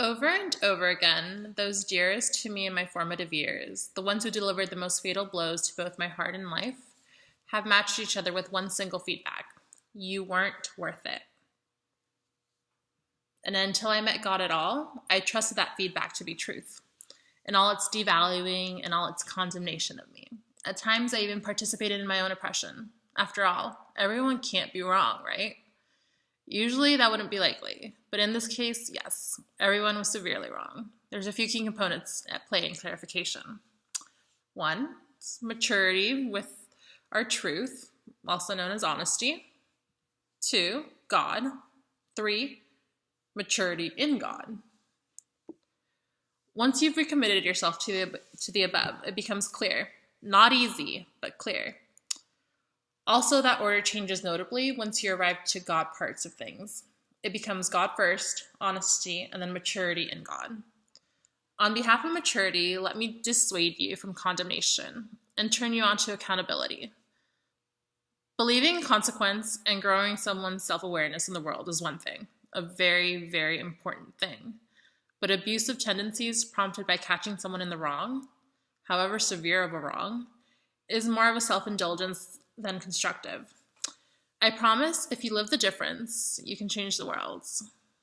Over and over again, those dearest to me in my formative years, the ones who delivered the most fatal blows to both my heart and life, have matched each other with one single feedback: you weren't worth it. And until I met God at all, I trusted that feedback to be truth, in all its devaluing and all its condemnation of me. At times, I even participated in my own oppression. After all, everyone can't be wrong, right? Usually that wouldn't be likely, but in this case, yes, everyone was severely wrong. There's a few key components at play in clarification. One, maturity with our truth, also known as honesty. Two, God. Three, maturity in God. Once you've recommitted yourself to the above, it becomes clear. Not easy, but clear. Also, that order changes notably once you arrive to God parts of things. It becomes God first, honesty, and then maturity in God. On behalf of maturity, let me dissuade you from condemnation and turn you on to accountability. Believing in consequence and growing someone's self-awareness in the world is one thing, a very, very important thing. But abusive tendencies prompted by catching someone in the wrong, however severe of a wrong, is more of a self-indulgence than constructive. I promise if you live the difference, you can change the world.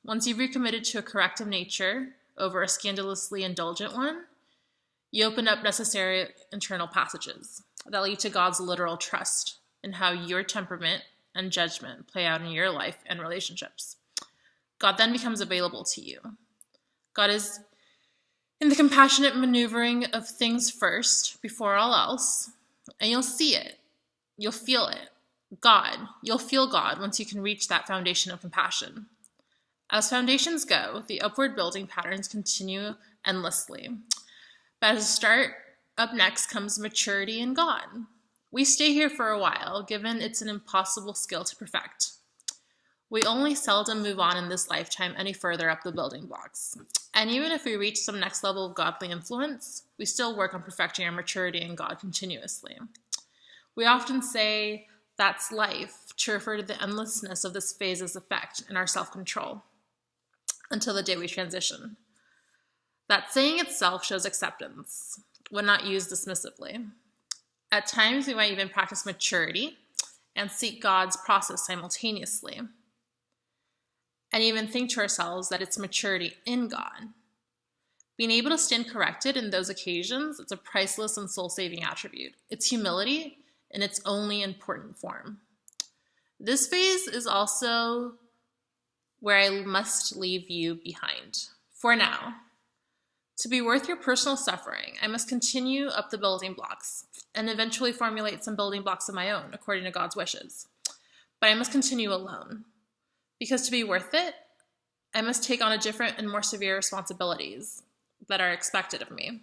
Once you've recommitted to a corrective nature over a scandalously indulgent one, you open up necessary internal passages that lead to God's literal trust in how your temperament and judgment play out in your life and relationships. God then becomes available to you. God is in the compassionate maneuvering of things first before all else, and you'll see it. You'll feel it. You'll feel God once you can reach that foundation of compassion. As foundations go, the upward building patterns continue endlessly. But as a start, up next comes maturity in God. We stay here for a while, given it's an impossible skill to perfect. We only seldom move on in this lifetime any further up the building blocks. And even if we reach some next level of godly influence, we still work on perfecting our maturity in God continuously. We often say that's life to refer to the endlessness of this phase's effect in our self-control until the day we transition. That saying itself shows acceptance, when not used dismissively. At times, we might even practice maturity and seek God's process simultaneously, and even think to ourselves that it's maturity in God. Being able to stand corrected in those occasions, it's a priceless and soul-saving attribute. It's humility in its only important form. This phase is also where I must leave you behind. For now, to be worth your personal suffering, I must continue up the building blocks and eventually formulate some building blocks of my own according to God's wishes. But I must continue alone, because to be worth it, I must take on a different and more severe responsibilities that are expected of me.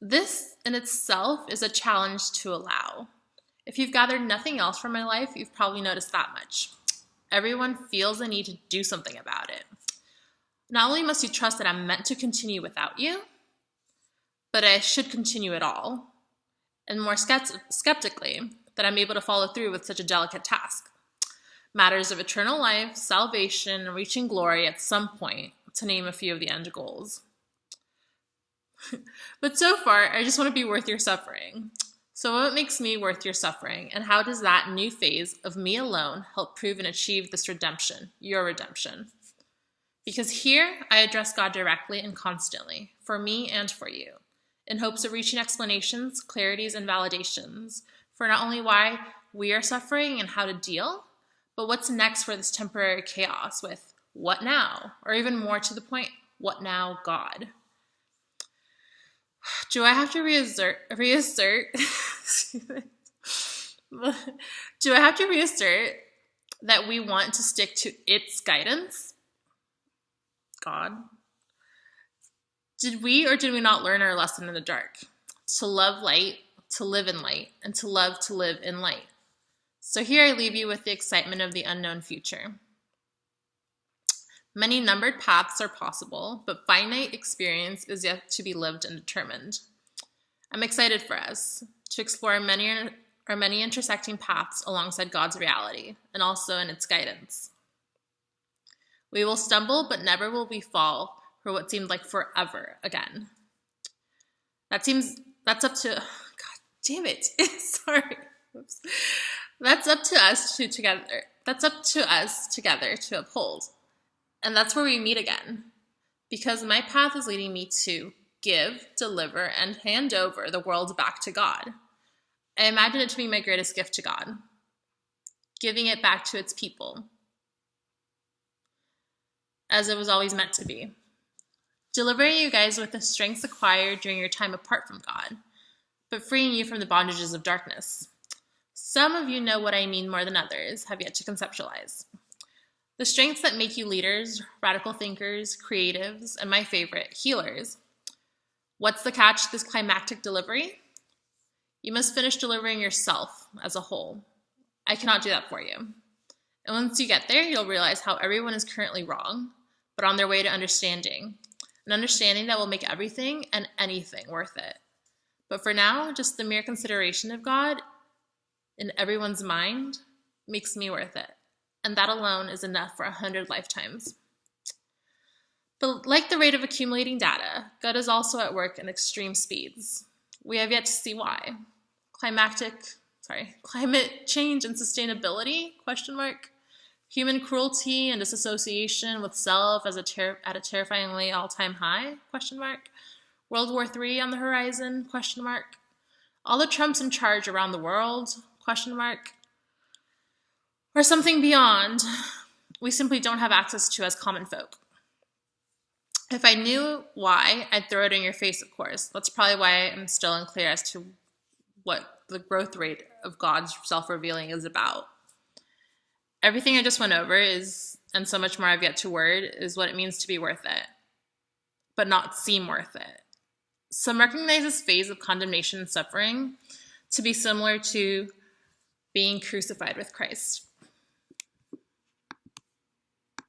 This in itself is a challenge to allow. If you've gathered nothing else from my life, you've probably noticed that much. Everyone feels the need to do something about it. Not only must you trust that I'm meant to continue without you, but I should continue at all, and more skeptically, that I'm able to follow through with such a delicate task. Matters of eternal life, salvation, and reaching glory at some point, to name a few of the end goals. But so far, I just want to be worth your suffering. So what makes me worth your suffering, and how does that new phase of me alone help prove and achieve this redemption, your redemption? Because here, I address God directly and constantly, for me and for you, in hopes of reaching explanations, clarities, and validations for not only why we are suffering and how to deal, but what's next for this temporary chaos with what now? Or even more to the point, what now, God? Do I have to reassert do I have to reassert that we want to stick to its guidance? God. Did we or did we not learn our lesson in the dark? To love light, to live in light, and to love to live in light. So here I leave you with the excitement of the unknown future. Many numbered paths are possible, but finite experience is yet to be lived and determined. I'm excited for us to explore our many intersecting paths alongside God's reality and also in its guidance. We will stumble, but never will we fall for what seemed like forever again. That's up to, God damn it. Sorry. Oops. That's up to us together to uphold. And that's where we meet again. Because my path is leading me to give, deliver, and hand over the world back to God. I imagine it to be my greatest gift to God, giving it back to its people, as it was always meant to be. Delivering you guys with the strengths acquired during your time apart from God, but freeing you from the bondages of darkness. Some of you know what I mean more than others have yet to conceptualize. The strengths that make you leaders, radical thinkers, creatives, and my favorite, healers. What's the catch to this climactic delivery? You must finish delivering yourself as a whole. I cannot do that for you. And once you get there, you'll realize how everyone is currently wrong, but on their way to understanding. An understanding that will make everything and anything worth it. But for now, just the mere consideration of God in everyone's mind makes me worth it. And that alone is enough for 100 lifetimes. But like the rate of accumulating data, God is also at work in extreme speeds. We have yet to see why. Climate change and sustainability, ? Human cruelty and disassociation with self as at a terrifyingly all-time high, ? World War III on the horizon, ? All the Trumps in charge around the world, ? Or something beyond we simply don't have access to as common folk. If I knew why, I'd throw it in your face, of course. That's probably why I'm still unclear as to what the growth rate of God's self-revealing is about. Everything I just went over is, and so much more I've yet to word, is what it means to be worth it, but not seem worth it. Some recognize this phase of condemnation and suffering to be similar to being crucified with Christ.